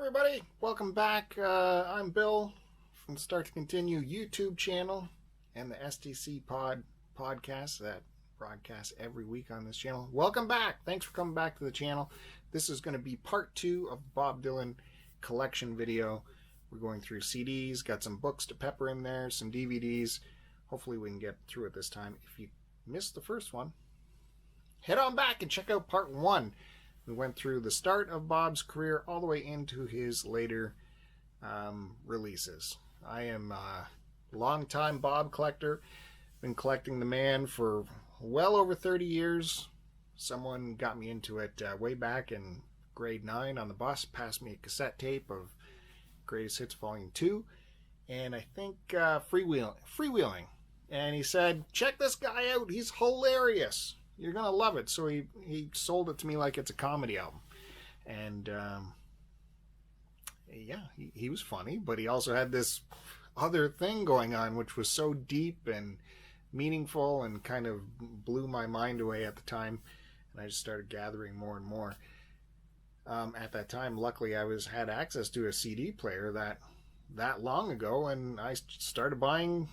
Everybody, welcome back. I'm Bill from the Start to Continue YouTube channel and the STC podcast that broadcasts every week on this channel. Welcome back. Thanks for coming back to the channel. This is going to be part 2 of Bob Dylan collection video. We're going through CDs, got some books to pepper in there, some DVDs. Hopefully we can get through it this time. If you missed the first one, head on back and check out part 1. We went through the start of Bob's career all the way into his later releases. I am a long-time Bob collector. Been collecting the man for well over 30 years. Someone got me into it way back in grade 9 on the bus, passed me a cassette tape of Greatest Hits Volume 2, and I think Freewheeling. And he said, check this guy out, he's hilarious. You're going to love it. So he sold it to me like it's a comedy album. And yeah, he was funny, but he also had this other thing going on, which was so deep and meaningful and kind of blew my mind away at the time. And I just started gathering more and more. At that time, luckily, I had access to a CD player that long ago, and I started buying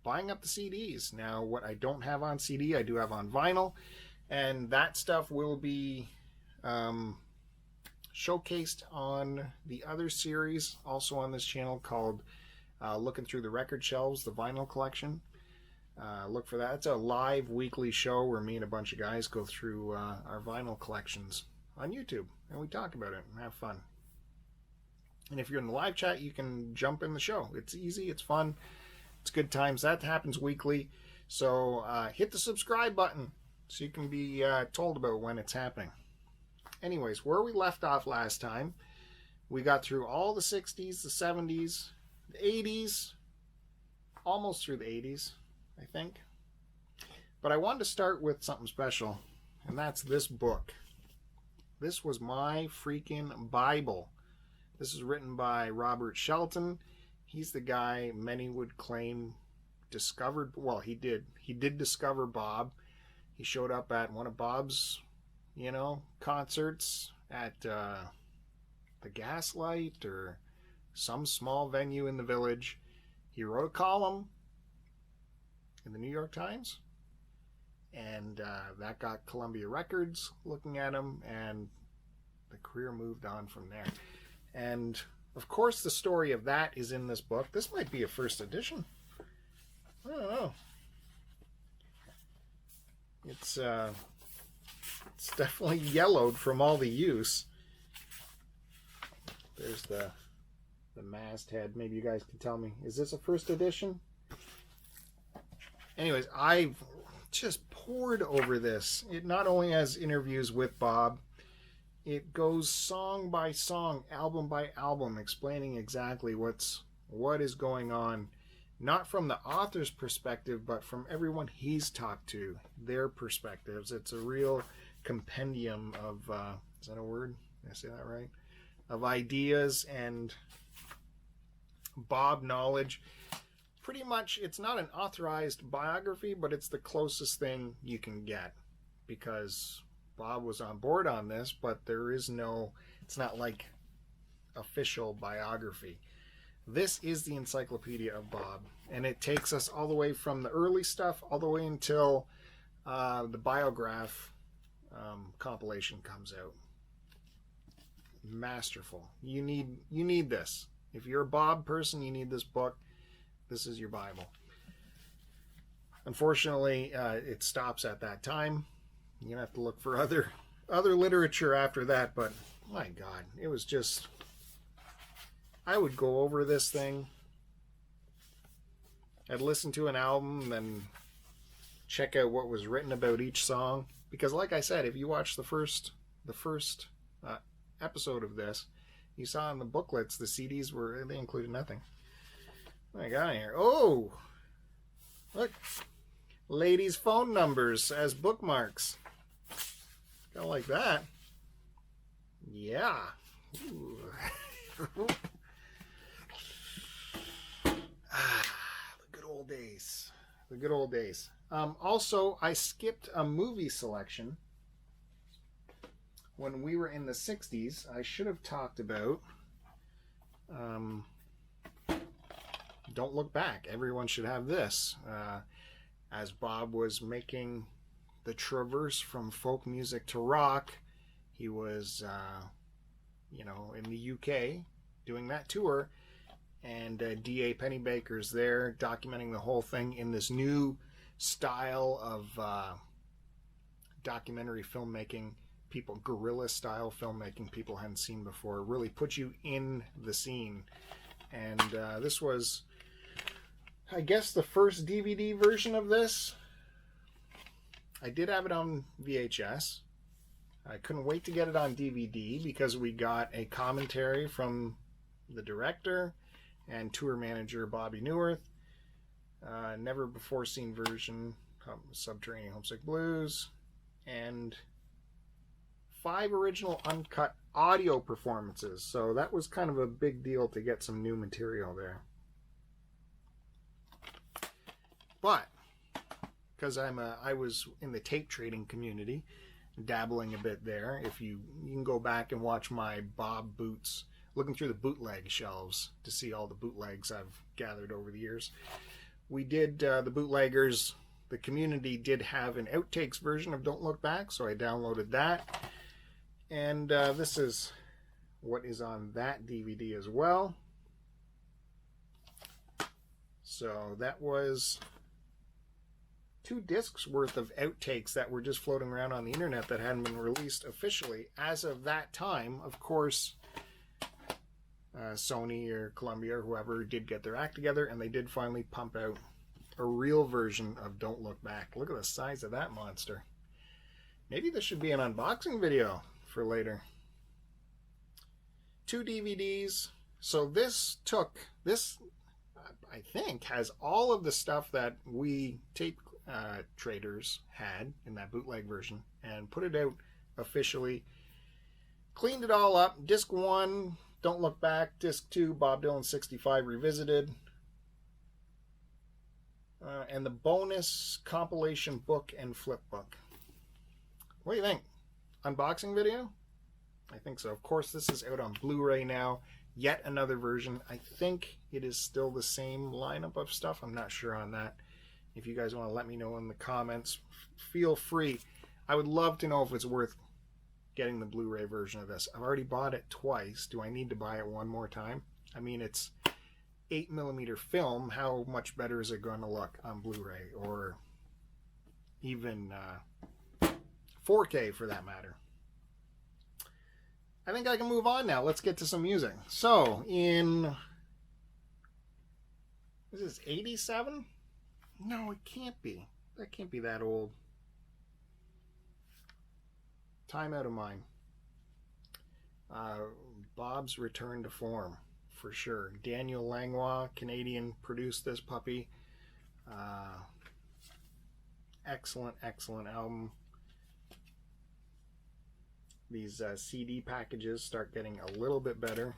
up the CDs. Now, what I don't have on CD, I do have on vinyl, and that stuff will be showcased on the other series, also on this channel, called Looking Through the Record Shelves, the vinyl collection. Look for that. It's a live weekly show where me and a bunch of guys go through our vinyl collections on YouTube, and we talk about it and have fun. And if you're in the live chat, you can jump in the show. It's easy, it's fun. It's good times. That happens weekly. So hit the subscribe button so you can be told about when it's happening. Anyways, where we left off last time, we got through all the 60s, the 70s, the 80s, almost through the 80s, I think. But I wanted to start with something special, and that's this book. This was my freaking Bible. This is written by Robert Shelton. He's the guy many would claim discovered, well, he did discover Bob. He showed up at one of Bob's, concerts at the Gaslight or some small venue in the village. He wrote a column in the New York Times, and that got Columbia Records looking at him, and the career moved on from there. And of course, the story of that is in this book. This might be a first edition. I don't know. It's definitely yellowed from all the use. There's the masthead. Maybe you guys can tell me. Is this a first edition? Anyways, I've just pored over this. It not only has interviews with Bob, it goes song by song, album by album, explaining exactly what is going on, not from the author's perspective, but from everyone he's talked to, their perspectives. It's a real compendium of, is that a word? Did I say that right? Of ideas and Bob knowledge. Pretty much, it's not an authorized biography, but it's the closest thing you can get, because Bob was on board on this, but there is no, it's not like official biography. This is the encyclopedia of Bob, and it takes us all the way from the early stuff all the way until the Biograph compilation comes out. Masterful. You need this. If you're a Bob person, you need this book. This is your Bible. Unfortunately, it stops at that time. You're gonna have to look for other literature after that, but my God, it was just, I would go over this thing. I'd listen to an album and check out what was written about each song, because like I said, if you watch the first episode of this, you saw in the booklets the CDs they included nothing. What I got here? Oh, look, ladies' phone numbers as bookmarks. Kind of like that. Yeah. The good old days. The good old days. Also, I skipped a movie selection. When we were in the 60s, I should have talked about Don't Look Back. Everyone should have this. As Bob was making the traverse from folk music to rock, he was, in the UK doing that tour, and D.A. Pennybaker's there documenting the whole thing in this new style of documentary filmmaking, guerrilla style filmmaking people hadn't seen before. Really put you in the scene. And this was, I guess, the first DVD version of this. I did have it on VHS. I couldn't wait to get it on DVD because we got a commentary from the director and tour manager Bobby Newirth. Never before seen version, Subterranean Homesick Blues, and 5 original uncut audio performances. So that was kind of a big deal to get some new material there. But because I was in the tape trading community, dabbling a bit there. If you can go back and watch my Bob Boots, looking through the bootleg shelves to see all the bootlegs I've gathered over the years. We did the bootleggers. The community did have an outtakes version of Don't Look Back, so I downloaded that. And this is what is on that DVD as well. So that was 2 discs worth of outtakes that were just floating around on the internet that hadn't been released officially. As of that time, of course, Sony or Columbia or whoever did get their act together, and they did finally pump out a real version of Don't Look Back. Look at the size of that monster. Maybe this should be an unboxing video for later. 2 DVDs. So this I think, has all of the stuff that we tape traders had in that bootleg version, and put it out officially. Cleaned it all up. Disc 1, Don't Look Back. Disc 2, Bob Dylan 65 Revisited. And the bonus compilation book and flip book. What do you think? Unboxing video? I think so. Of course, this is out on Blu-ray now. Yet another version. I think it is still the same lineup of stuff. I'm not sure on that. If you guys want to let me know in the comments, feel free. I would love to know if it's worth getting the Blu-ray version of this. I've already bought it twice. Do I need to buy it one more time? I mean, it's 8mm film. How much better is it going to look on Blu-ray, or even 4K for that matter? I think I can move on now. Let's get to some music. So, is this 87? No, it can't be. That can't be that old. Time Out of Mind. Bob's Return to Form, for sure. Daniel Langlois, Canadian, produced this puppy. Excellent, excellent album. These CD packages start getting a little bit better.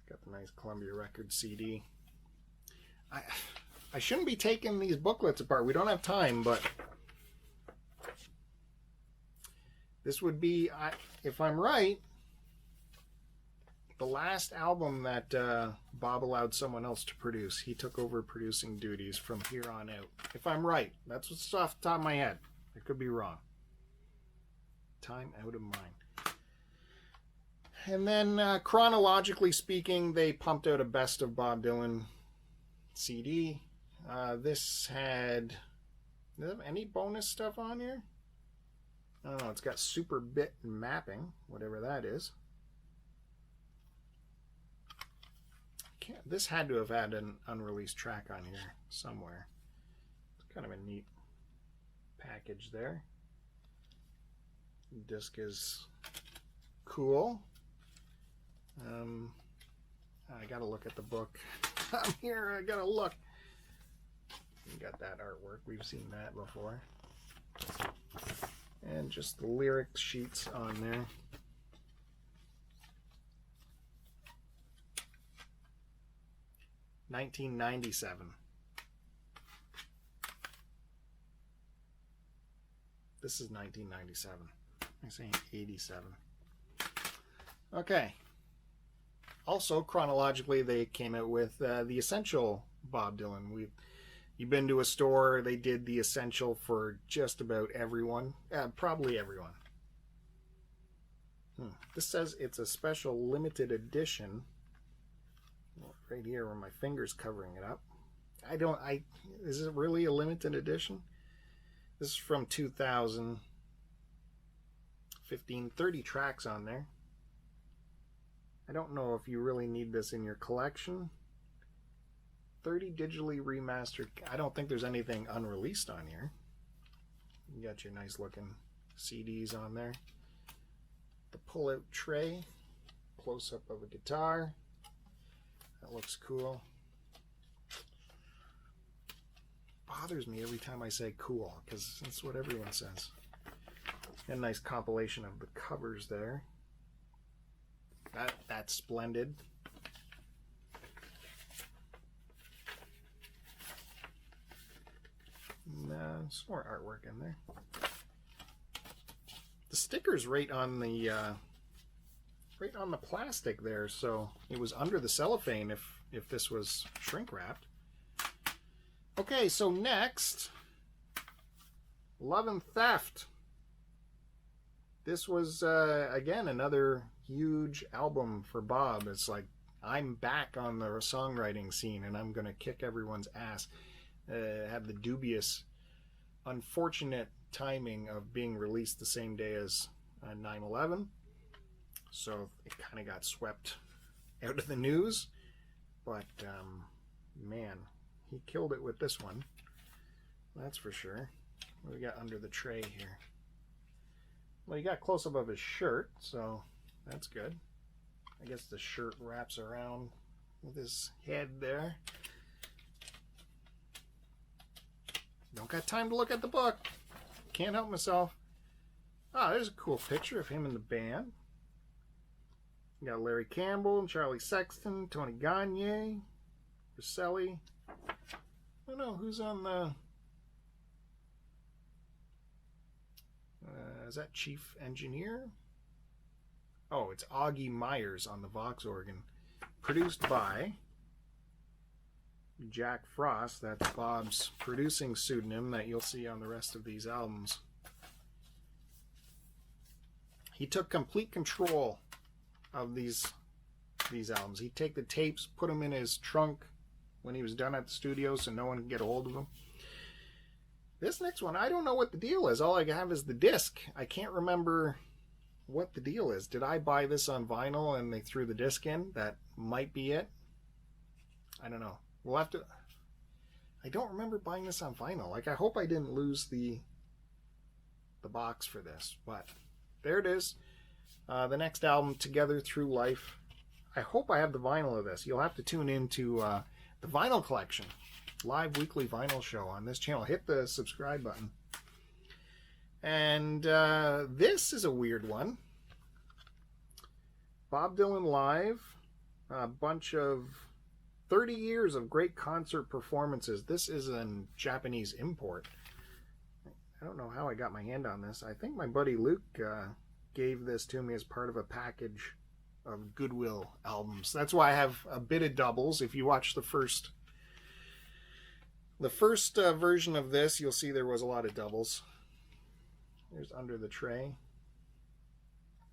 Got the nice Columbia Records CD. I shouldn't be taking these booklets apart. We don't have time, but this would be, if I'm right, the last album that Bob allowed someone else to produce. He took over producing duties from here on out. If I'm right. That's what's off the top of my head. I could be wrong. Time Out of Mind. And then chronologically speaking, they pumped out a best of Bob Dylan CD. This had, does it have any bonus stuff on here? I don't know. It's got super bit mapping, whatever that is. This had to have had an unreleased track on here somewhere. It's kind of a neat package there. Disc is cool. I gotta look at the book. I'm here, I gotta look. You got that artwork, we've seen that before. And just the lyric sheets on there. $1997. This is 1997. I'm saying 87. Okay. also, chronologically, they came out with the Essential Bob Dylan. You've been to a store, they did the Essential for just about everyone. Probably everyone. This says it's a special limited edition. Right here where my finger's covering it up. Is it really a limited edition? This is from 2015. 30 tracks on there. I don't know if you really need this in your collection. 30 digitally remastered. I don't think there's anything unreleased on here. You got your nice looking CDs on there. The pull-out tray. Close-up of a guitar. That looks cool. Bothers me every time I say cool, because that's what everyone says. A nice compilation of the covers there. That's splendid. And, some more artwork in there. The sticker's right on the plastic there, so it was under the cellophane if this was shrink wrapped. Okay, so next, Love and Theft. This was again another huge album for Bob. It's like, I'm back on the songwriting scene and I'm gonna kick everyone's ass. Had the dubious, unfortunate timing of being released the same day as 9/11, so it kind of got swept out of the news, but man, he killed it with this one, that's for sure. What do we got under the tray here? Well, you got close up of his shirt, so that's good. I guess the shirt wraps around with his head there. Don't got time to look at the book. Can't help myself. Ah, there's a cool picture of him in the band. You got Larry Campbell and Charlie Sexton, Tony Gagne, Roselli. I don't know who's on the... is that Chief Engineer? Oh, it's Augie Myers on the Vox organ. Produced by Jack Frost. That's Bob's producing pseudonym that you'll see on the rest of these albums. He took complete control of these albums. He'd take the tapes, put them in his trunk when he was done at the studio so no one could get a hold of them. This next one, I don't know what the deal is. All I have is the disc. I can't remember what the deal is. Did I buy this on vinyl and they threw the disc in? That might be it. I don't know. We'll have to... I don't remember buying this on vinyl. Like, I hope I didn't lose the box for this, but there it is. The next album, Together Through Life. I hope I have the vinyl of this. You'll have to tune into the vinyl collection. Live weekly vinyl show on this channel. Hit the subscribe button. And this is a weird one. Bob Dylan Live. A bunch of 30 years of great concert performances. This is a Japanese import. I don't know how I got my hand on this. I think my buddy Luke gave this to me as part of a package of Goodwill albums. That's why I have a bit of doubles. If you watch the first version of this, you'll see there was a lot of doubles. There's under the tray.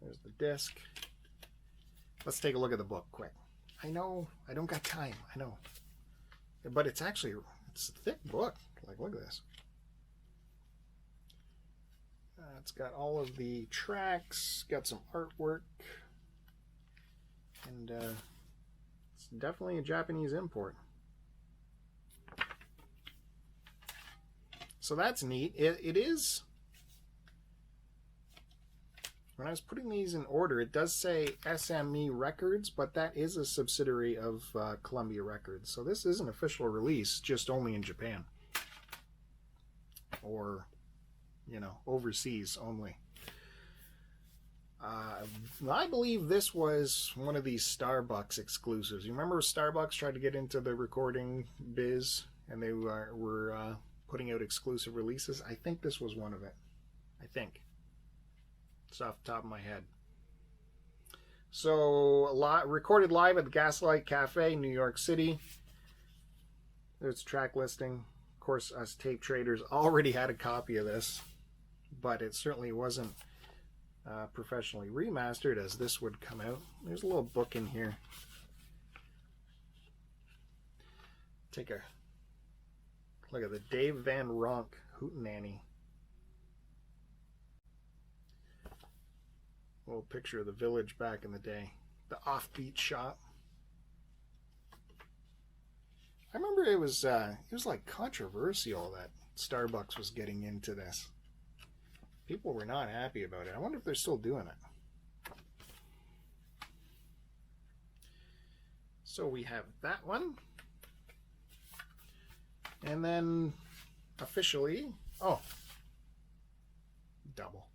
There's the disc. Let's take a look at the book quick. I know, I don't got time, I know. But it's a thick book. Like, look at this. It's got all of the tracks, got some artwork, and it's definitely a Japanese import. So that's neat. It is... When I was putting these in order, it does say SME Records, but that is a subsidiary of Columbia Records. So this is an official release, just only in Japan. Or, you know, overseas only. I believe this was one of these Starbucks exclusives. You remember Starbucks tried to get into the recording biz, and they were putting out exclusive releases? I think this was one of it. I think. It's off the top of my head. So, recorded live at the Gaslight Cafe, New York City. There's track listing. Of course, us tape traders already had a copy of this, but it certainly wasn't professionally remastered as this would come out. There's a little book in here. Take a look at the Dave Van Ronk Hootenanny. A little picture of the village back in the day. The offbeat shop. I remember it was like controversial that Starbucks was getting into this. People were not happy about it. I wonder if they're still doing it. So we have that one. And then officially, oh, double.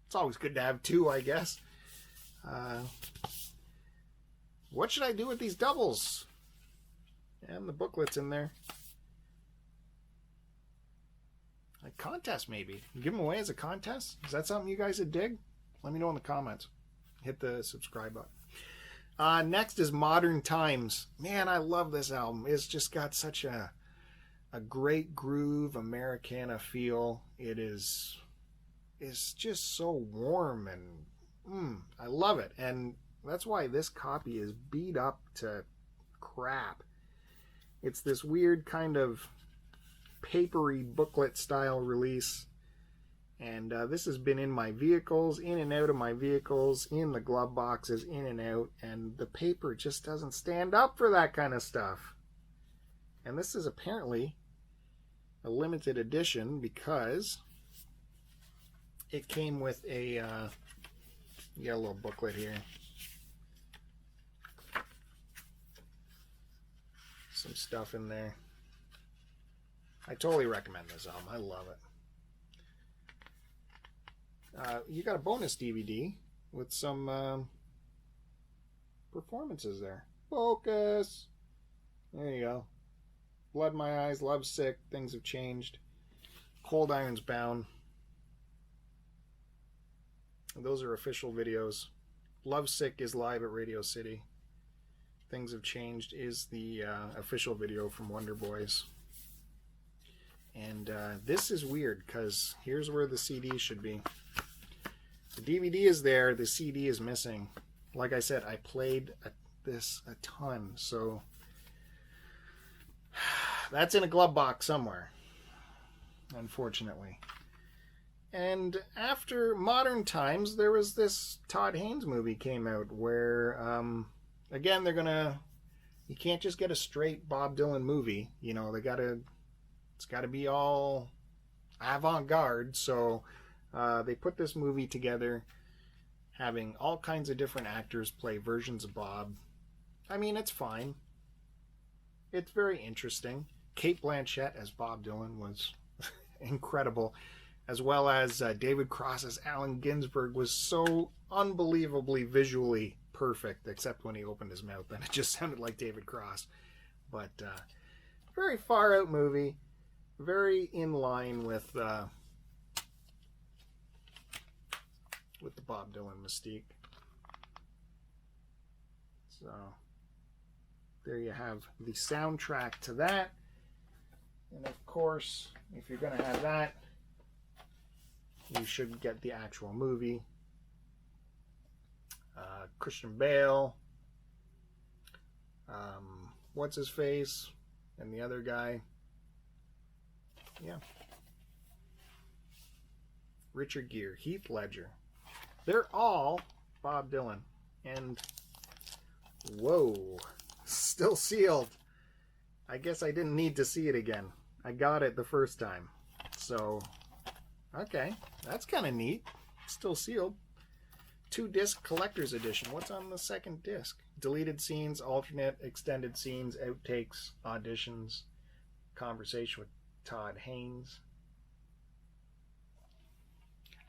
It's always good to have two, I guess. What should I do with these doubles? And the booklet's in there. A contest, maybe. Give them away as a contest? Is that something you guys would dig? Let me know in the comments. Hit the subscribe button. Next is Modern Times. Man, I love this album. It's just got such a great groove, Americana feel. It's just so warm and I love it. And that's why this copy is beat up to crap. It's this weird kind of papery booklet style release, and this has been in my vehicles, in and out of my vehicles, in the glove boxes, in and out, and the paper just doesn't stand up for that kind of stuff. And this is apparently a limited edition because it came with a you got a little booklet here, some stuff in there. I totally recommend this album. I love it. You got a bonus DVD with some performances there. Focus. There you go. Blood in My Eyes, Love Sick, Things Have Changed, Cold Irons Bound. And those are official videos. Love Sick is live at Radio City. Things Have Changed is the official video from Wonder Boys. And this is weird because here's where the CD should be. The DVD is there, the CD is missing. Like I said, I played this a ton, so that's in a glove box somewhere, unfortunately. And after Modern Times, there was this Todd Haynes movie came out where, again, you can't just get a straight Bob Dylan movie. You know, it's got to be all avant-garde. So they put this movie together, having all kinds of different actors play versions of Bob. I mean, it's fine. It's very interesting. Cate Blanchett as Bob Dylan was incredible, as well as David Cross as Allen Ginsberg was so unbelievably visually perfect, except when he opened his mouth, then it just sounded like David Cross. But very far out movie, very in line with the Bob Dylan mystique. So there you have the soundtrack to that. And of course, if you're going to have that, you should get the actual movie. Christian Bale, what's his face, and the other guy. Yeah. Richard Gere, Heath Ledger. They're all Bob Dylan. And whoa, still sealed. I guess I didn't need to see it again. I got it the first time. So, okay, that's kind of neat. Still sealed. 2-disc collector's edition. What's on the second disc? Deleted scenes, alternate, extended scenes, outtakes, auditions, conversation with Todd Haynes.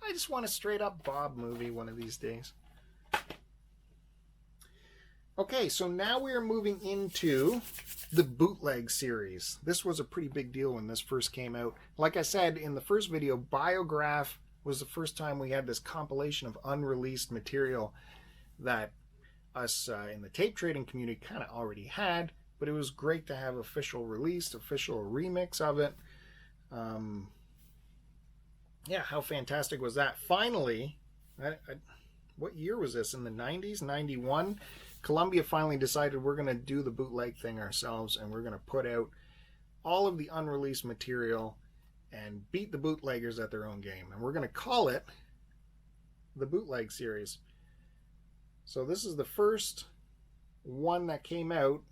I just want a straight up Bob movie one of these days. Okay, so now we are moving into the Bootleg series. This was a pretty big deal when this first came out. Like I said in the first video, Biograph was the first time we had this compilation of unreleased material that us in the tape trading community kind of already had, but it was great to have official release, official remix of it. Yeah, how fantastic was that? Finally, what year was this? In the 90s, 91? Columbia finally decided we're going to do the bootleg thing ourselves, and we're going to put out all of the unreleased material and beat the bootleggers at their own game. And we're going to call it the Bootleg series. So this is the first one that came out.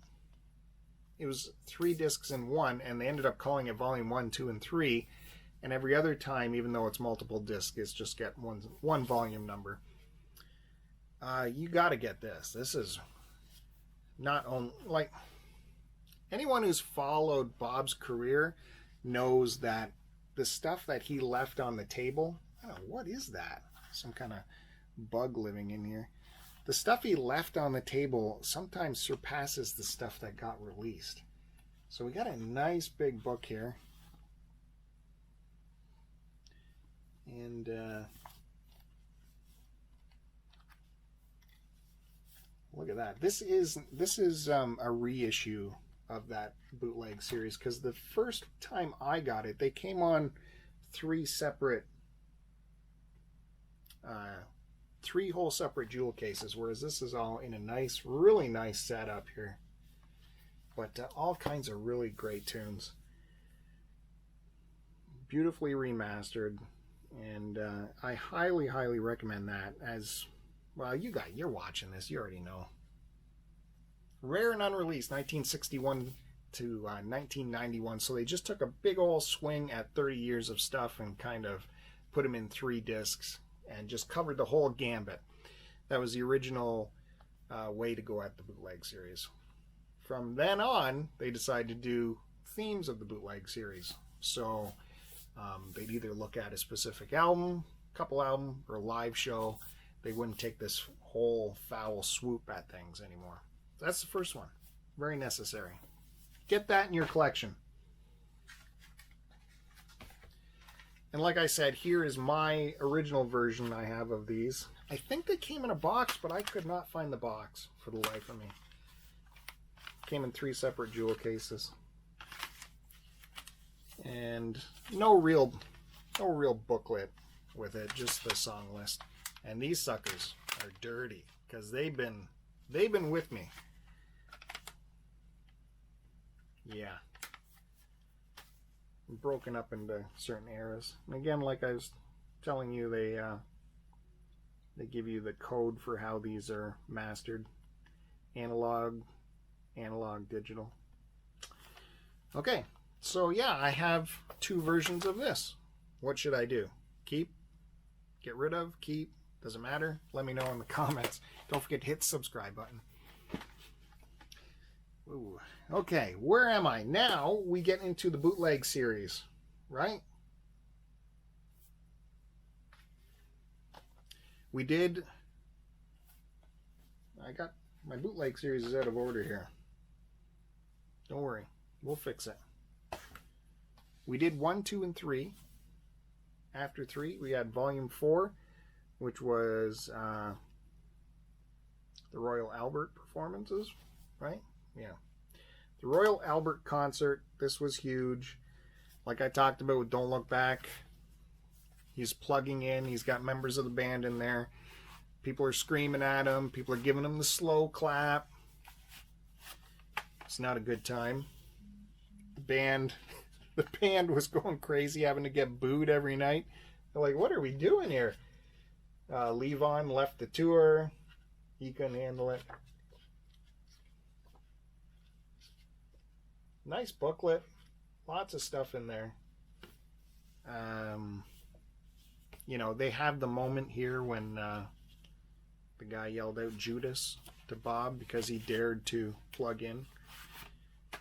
It was 3 discs in one, and they ended up calling it Volume 1, 2, and 3. And every other time, even though it's multiple discs, it's just get one volume number. You got to get this. This is not only, like, anyone who's followed Bob's career knows that the stuff that he left on the table, I don't know, what is that? Some kind of bug living in here. The stuff he left on the table sometimes surpasses the stuff that got released. So we got a nice big book here. And look at that. This is a reissue of that bootleg series, because the first time I got it, they came on 3 whole separate jewel cases, whereas this is all in a nice, really nice setup here. But all kinds of really great tunes, beautifully remastered, and I highly recommend that. As well, you're watching this, you already know. Rare and unreleased, 1961 to 1991. So they just took a big old swing at 30 years of stuff and kind of put them in 3 discs and just covered the whole gambit. That was the original way to go at the bootleg series. From then on, they decided to do themes of the bootleg series. So they'd either look at a specific album, couple album, or a live show. They wouldn't take this whole foul swoop at things anymore. That's the first one. Very necessary. Get that in your collection. And like I said, here is my original version I have of these. I think they came in a box, but I could not find the box for the life of me. Came in 3 separate jewel cases. And no real booklet with it, just the song list. And these suckers are dirty because they've been with me. Yeah. Broken up into certain eras. And again, like I was telling you, they give you the code for how these are mastered. Analog, digital. Okay, so yeah, I have 2 versions of this. What should I do? Keep? Get rid of? Keep? Doesn't matter. Let me know in the comments. Don't forget to hit the subscribe button. Ooh. Okay, where am I? Now we get into the bootleg series, right? I got my bootleg series is out of order here. Don't worry, we'll fix it. We did 1, 2, and 3. After 3, we had Volume 4, which was the Royal Albert performances, right? Yeah. The Royal Albert concert, this was huge. Like I talked about with Don't Look Back, he's plugging in, he's got members of the band in there. People are screaming at him, people are giving him the slow clap. It's not a good time. The band was going crazy, having to get booed every night. They're like, what are we doing here? Levon left the tour. He couldn't handle it. Nice booklet. Lots of stuff in there. You know, they have the moment here when the guy yelled out Judas to Bob because he dared to plug in.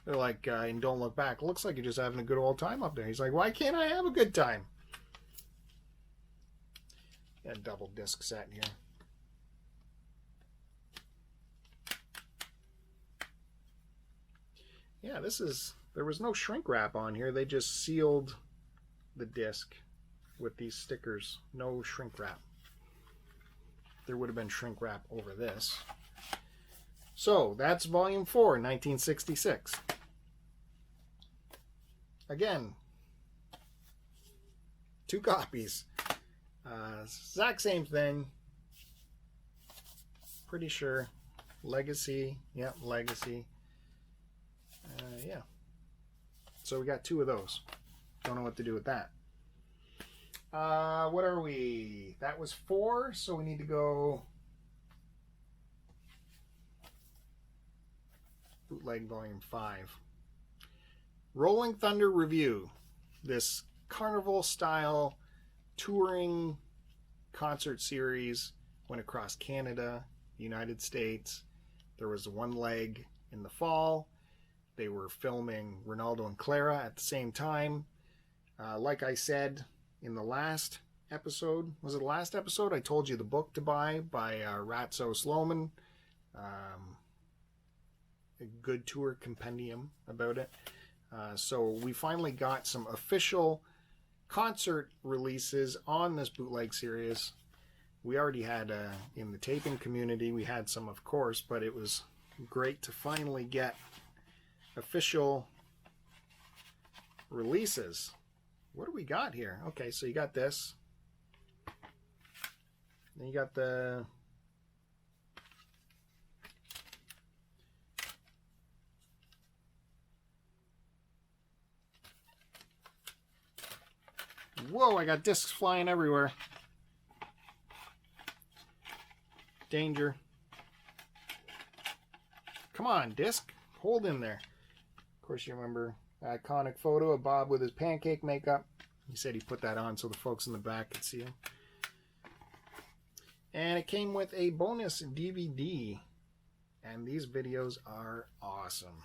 They're like, and Don't Look Back, looks like you're just having a good old time up there. He's like, why can't I have a good time? Got a double disc set here. Yeah, there was no shrink wrap on here. They just sealed the disc with these stickers. No shrink wrap. There would have been shrink wrap over this. So that's volume 4, 1966. Again, 2 copies. Exact same thing. Pretty sure. Legacy. Yep, Legacy. Yeah. So we got 2 of those. Don't know what to do with that. What are we? That was 4, so we need to go Bootleg Volume 5. Rolling Thunder Review. This carnival-style touring concert series went across Canada, United States. There was one leg in the fall. They were filming Ronaldo and Clara at the same time. Like I said in the last episode, was it the last episode? I told you the book to buy by Ratso Sloman. A good tour compendium about it. So we finally got some official concert releases on this bootleg series. We already had, in the taping community, we had some, of course, but it was great to finally get official releases. What do we got here? Okay, so you got this. Then you got the... Whoa, I got discs flying everywhere. Danger. Come on, disc. Hold in there. Of course, you remember that iconic photo of Bob with his pancake makeup. He said he put that on so the folks in the back could see him. And it came with a bonus DVD. And these videos are awesome.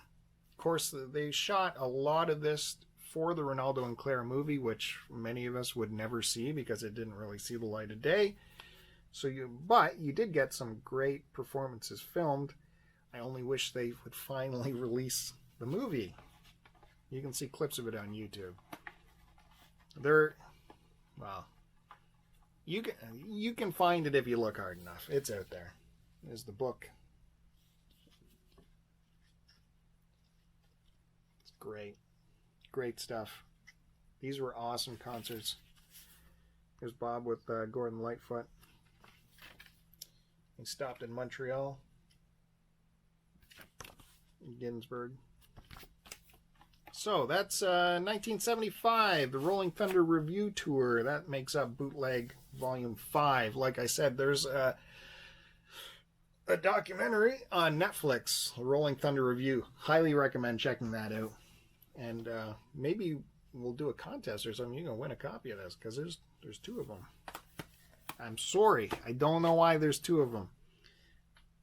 Of course, they shot a lot of this for the Ronaldo and Clara movie, which many of us would never see because it didn't really see the light of day. But you did get some great performances filmed. I only wish they would finally release the movie. You can see clips of it on YouTube. Well, you can find it if you look hard enough. It's out there. There's the book. It's great. Great stuff. These were awesome concerts. Here's Bob with Gordon Lightfoot. He stopped in Montreal, Ginsburg. So that's 1975, the Rolling Thunder Review Tour. That makes up Bootleg Volume 5. Like I said, there's a documentary on Netflix, Rolling Thunder Review. Highly recommend checking that out. And maybe we'll do a contest or something. You can win a copy of this because there's 2 of them. I'm sorry. I don't know why there's 2 of them.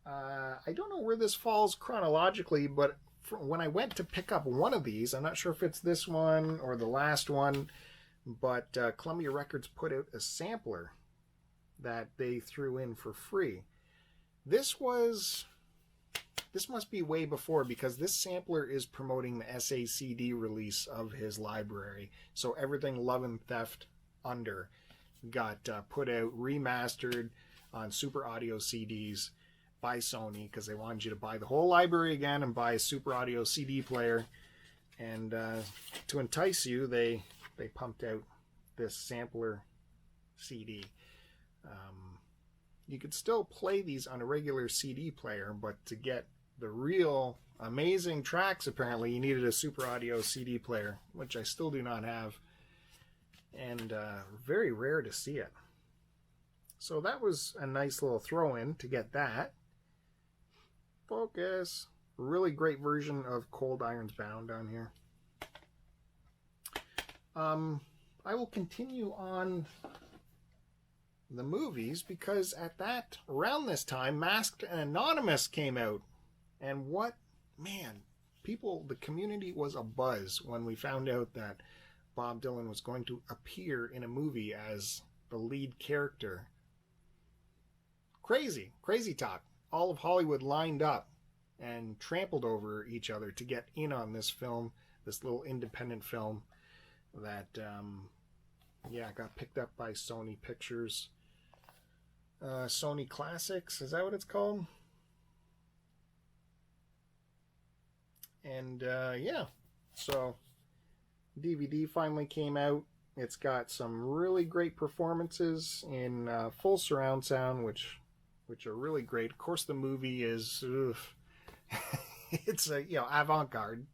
I don't know where this falls chronologically, but when I went to pick up one of these, I'm not sure if it's this one or the last one, but Columbia Records put out a sampler that they threw in for free. This must be way before because this sampler is promoting the SACD release of his library. So everything Love and Theft Under got put out, remastered on Super Audio CDs by Sony because they wanted you to buy the whole library again and buy a Super Audio CD player. And to entice you, they pumped out this sampler CD. You could still play these on a regular CD player, but to get the real amazing tracks, apparently, you needed a Super Audio CD player, which I still do not have. And very rare to see it. So that was a nice little throw-in to get that. Focus. Really great version of Cold Irons Bound on here. I will continue on the movies because around this time, Masked and Anonymous came out. And the community was abuzz when we found out that Bob Dylan was going to appear in a movie as the lead character. Crazy talk. All of Hollywood lined up and trampled over each other to get in on this film, this little independent film that, got picked up by Sony Pictures. Sony Classics, is that what it's called? And yeah, so DVD finally came out. It's got some really great performances in full surround sound, which are really great. Of course, the movie is it's a avant-garde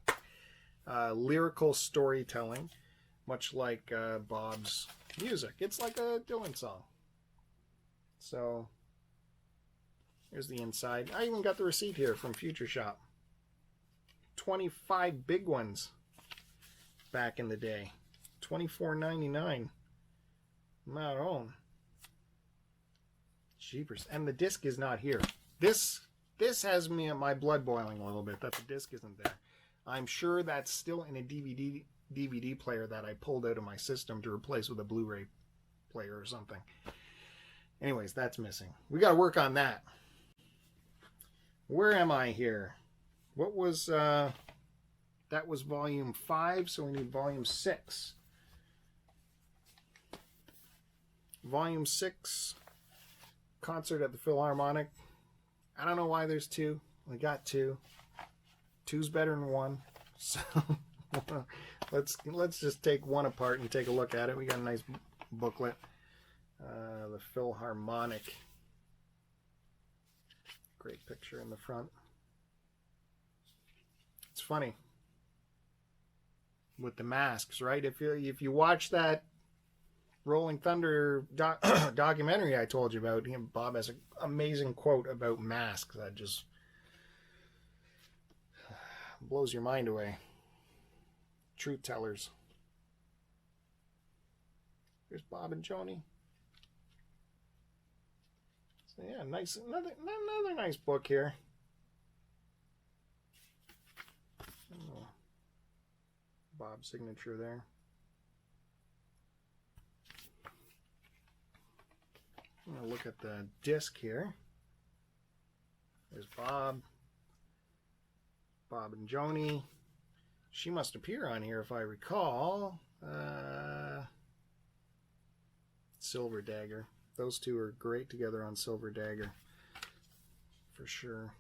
lyrical storytelling, much like Bob's music. It's like a Dylan song. So here's the inside. I even got the receipt here from Future Shop. 25 big ones back in the day. $24.99. Maron. Jeepers. And the disc is not here. This has my blood boiling a little bit that the disc isn't there. I'm sure that's still in a DVD player that I pulled out of my system to replace with a Blu-ray player or something. Anyways, that's missing. We got to work on that. Where am I here? What was that was volume 5, so we need volume 6. Volume 6, Concert at the Philharmonic. I don't know why there's 2. We got 2. 2's better than 1. So let's just take one apart and take a look at it. We got a nice booklet. The Philharmonic. Great picture in the front. It's funny with the masks, right? If you watch that Rolling Thunder documentary I told you about, Bob has an amazing quote about masks that just blows your mind away. Truth tellers. Here's Bob and Joni. So yeah, nice, another nice book here. Oh, Bob's signature there. I'm gonna look at the disc here. There's Bob and Joni. She must appear on here if I recall. Silver Dagger. Those two are great together on Silver Dagger, for sure.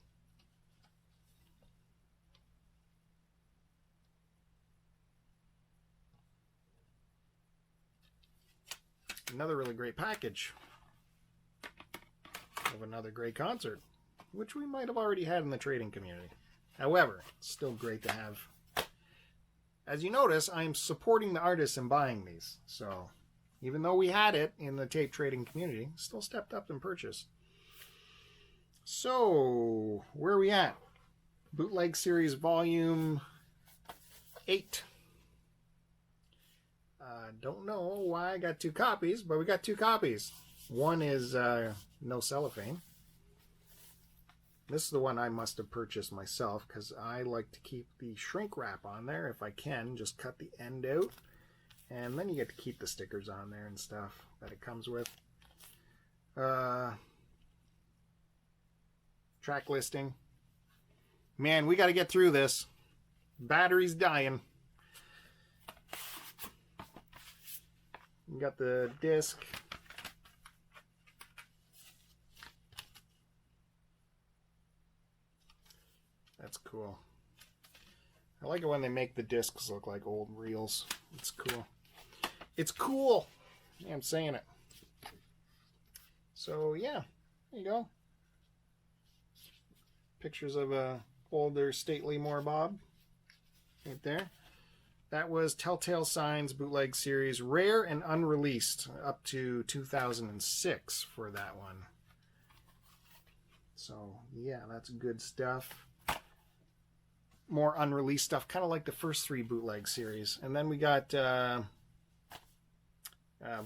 Another really great package of another great concert, which we might have already had in the trading community. However, it's still great to have. As you notice, I'm supporting the artists in buying these. So even though we had it in the tape trading community, still stepped up and purchased. So where are we at? Bootleg Series Volume 8. Don't know why I got 2 copies, but we got 2 copies. One is no cellophane. This is the one I must have purchased myself because I like to keep the shrink wrap on there if I can. Just cut the end out, and then you get to keep the stickers on there and stuff that it comes with. Track listing. Man, we got to get through this. Battery's dying. We got the disc. That's cool. I like it when they make the discs look like old reels. It's cool. It's cool. Yeah, I'm saying it. So yeah, there you go. Pictures of a older stately Moore Bob right there. That was Telltale Signs Bootleg Series, rare and unreleased, up to 2006 for that one. So yeah, that's good stuff. More unreleased stuff, kind of like the first 3 Bootleg series. And then we got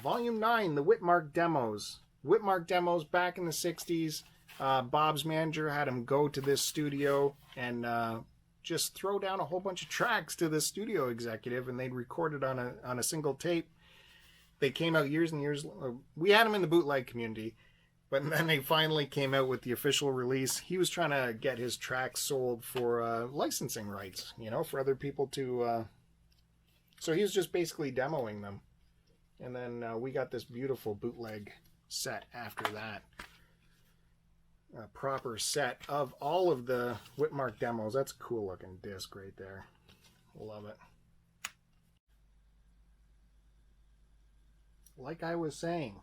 Volume 9, the Whitmark Demos. Whitmark Demos back in the 60s. Bob's manager had him go to this studio and just throw down a whole bunch of tracks to the studio executive, and they'd record it on a single tape. They came out years and years. We had them in the bootleg community, but then they finally came out with the official release. He was trying to get his tracks sold for licensing rights, for other people to. So he was just basically demoing them, and then we got this beautiful bootleg set after that. a proper set of all of the Whitmark demos. That's a cool looking disc right there. Love it. Like I was saying,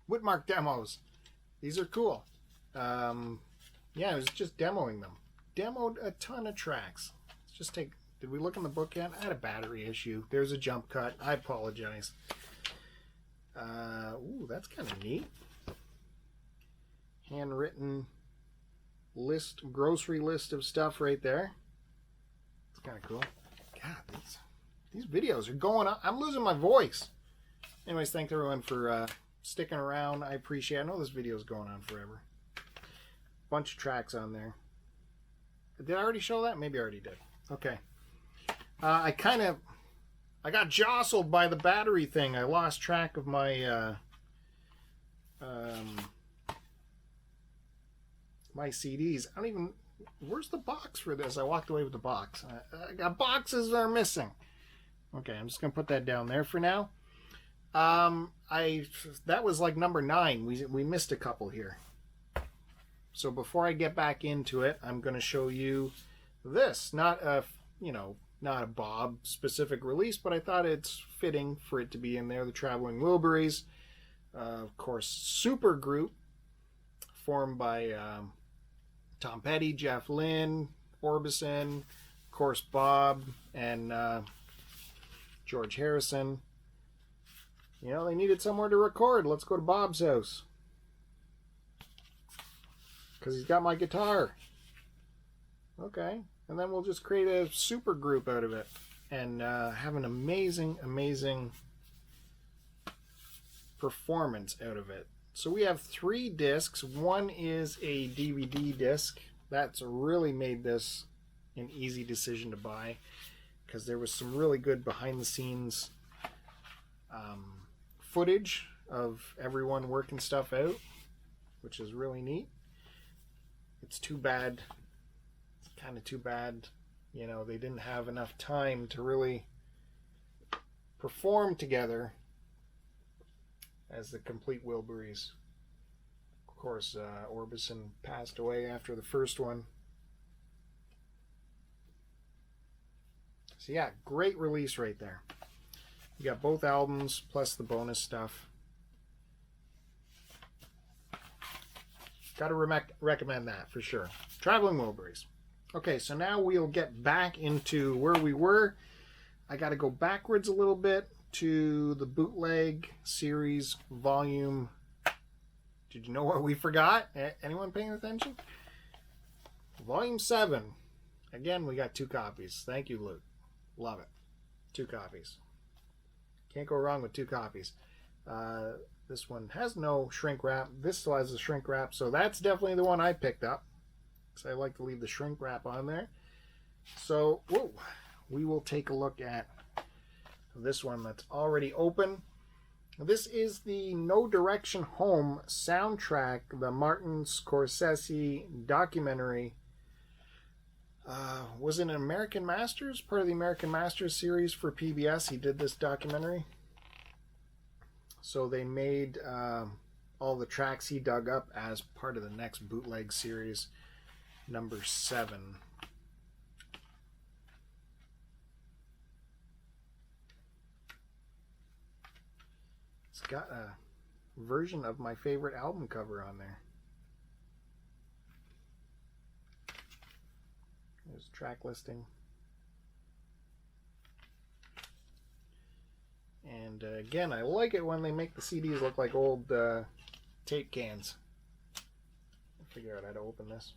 Whitmark demos. These are cool. Yeah, I was just demoing them. Demoed a ton of tracks. Let's just take... Did we look in the book yet? I had a battery issue. There's a jump cut. I apologize. Ooh, that's kind of neat. Handwritten list, grocery list of stuff right there. It's kind of cool. God, these videos are going on. I'm losing my voice. Anyways, thanks everyone for sticking around. I appreciate it. I know this video is going on forever. Bunch of tracks on there. Did I already show that? Maybe I already did. Okay. I got jostled by the battery thing. I lost track of my my CDs. I don't even... Where's the box for this? I walked away with the box. I got boxes that are missing. Okay, I'm just going to put that down there for now. That was like number 9. We missed a couple here. So before I get back into it, I'm going to show you this. Not a, not a Bob specific release, but I thought it's fitting for it to be in there. The Traveling Wilburys, of course, super group formed by Tom Petty, Jeff Lynne, Orbison, of course Bob, and George Harrison. They needed somewhere to record. Let's go to Bob's house. Because he's got my guitar. Okay. And then we'll just create a super group out of it. And have an amazing, amazing performance out of it. So we have 3 discs. One is a DVD disc. That's really made this an easy decision to buy. Because there was some really good behind the scenes footage of everyone working stuff out, which is really neat. It's too bad, it's kind of too bad, they didn't have enough time to really perform together as the complete Wilburys. Of course, Orbison passed away after the first one. So yeah, great release right there. You got both albums plus the bonus stuff. Got to recommend that for sure. Traveling Wilburys. Okay, so now we'll get back into where we were. I got to go backwards a little bit to the Bootleg series volume. Did you know what we forgot? Anyone paying attention? Volume 7. Again, we got 2 copies. Thank you, Luke. Love it. 2 copies. Can't go wrong with 2 copies. This one has no shrink wrap. This still has a shrink wrap, so that's definitely the one I picked up. Because I like to leave the shrink wrap on there. So, we will take a look at this one that's already open. This is the No Direction Home soundtrack, the Martin Scorsese documentary. Was it an American Masters? Part of the American Masters series for PBS. He did this documentary. So they made all the tracks he dug up as part of the next Bootleg series, number 7. It's got a version of my favorite album cover on there. There's a track listing. And again, I like it when they make the CDs look like old tape cans. I'll figure out how to open this.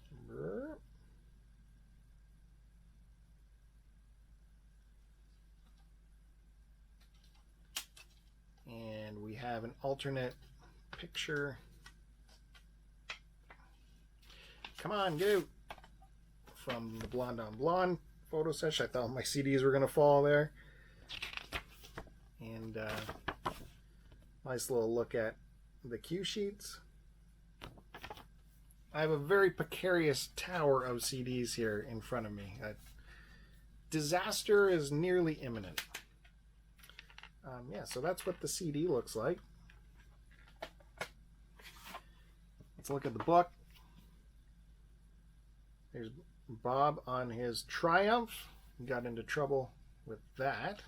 And we have an alternate picture. Come on, go! From the Blonde on Blonde photo session. I thought my CDs were going to fall there. And nice little look at the cue sheets. I have a very precarious tower of CDs here in front of me. Disaster is nearly imminent. Yeah, so that's what the CD looks like. Let's look at the book. There's Bob on his Triumph. He got into trouble with that.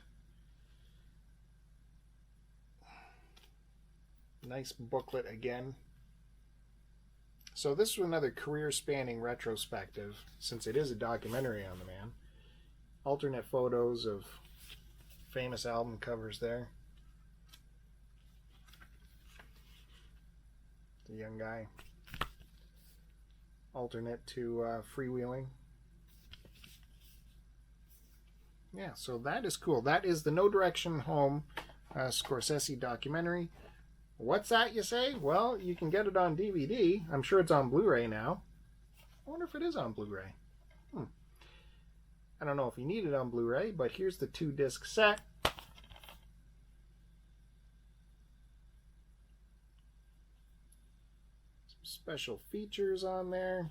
Nice booklet again. So this was another career-spanning retrospective, since it is a documentary on the man. Alternate photos of famous album covers there. The young guy. Alternate to freewheeling. Yeah, so that is cool. That is the No Direction Home Scorsese documentary. What's that, you say? Well, you can get it on DVD. I'm sure it's on Blu-ray now. I wonder if it is on Blu-ray. I don't know if you need it on Blu-ray, but here's the 2-disc set. Some special features on there.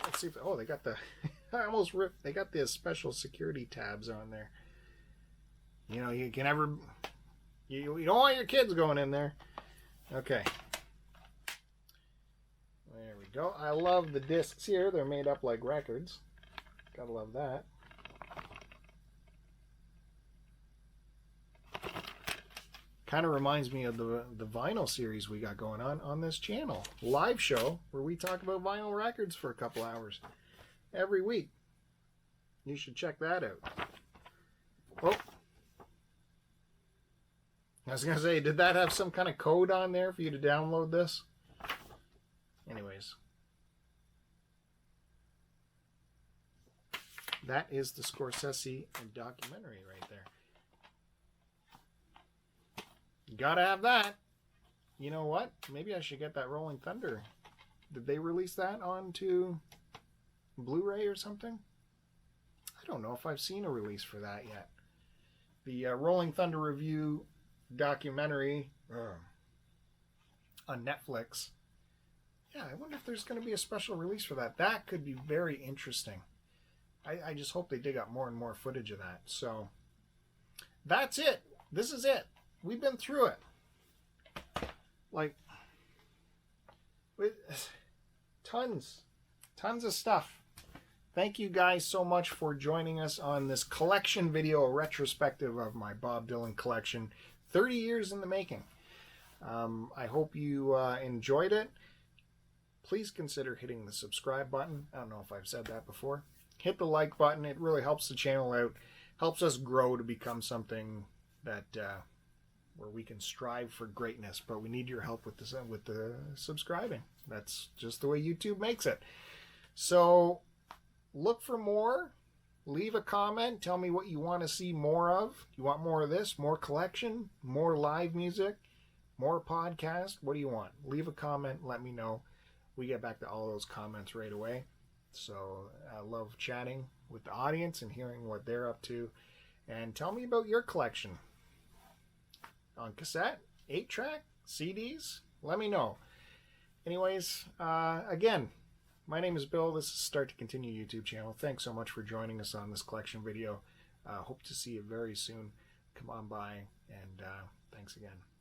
Let's see if... Oh, they got the... I almost ripped... They got the special security tabs on there. You know, you can never... You don't want your kids going in there. Okay. There we go. I love the discs here. They're made up like records. Gotta love that. Kind of reminds me of the vinyl series we got going on this channel. Live show where we talk about vinyl records for a couple hours every week. You should check that out. Oh. I was going to say, did that have some kind of code on there for you to download this? Anyways. That is the Scorsese documentary right there. You gotta have that. You know what? Maybe I should get that Rolling Thunder. Did they release that onto Blu-ray or something? I don't know if I've seen a release for that yet. The Rolling Thunder Review documentary on Netflix. Yeah, I wonder if there's going to be a special release for that. That could be very interesting. I just hope they dig up more and more footage of that. So, that's it. This is it. We've been through it. Like, with tons of stuff. Thank you guys so much for joining us on this collection video retrospective of my Bob Dylan collection. 30 years in the making. I hope you enjoyed it. Please consider hitting the subscribe button. I don't know if I've said that before. Hit the like button. It really helps the channel out. Helps us grow to become something that where we can strive for greatness. But we need your help with the subscribing. That's just the way YouTube makes it. So look for more. Leave a comment. Tell me what you want to see more of. You want more of this? More collection? More live music? More podcast? What do you want? Leave a comment. Let me know. We get back to all those comments right away. So I love chatting with the audience and hearing what they're up to. And tell me about your collection. On cassette? 8-track? CDs? Let me know. Anyways, again, my name is Bill. This is Start to Continue YouTube channel. Thanks so much for joining us on this collection video. Hope to see you very soon. Come on by, and thanks again.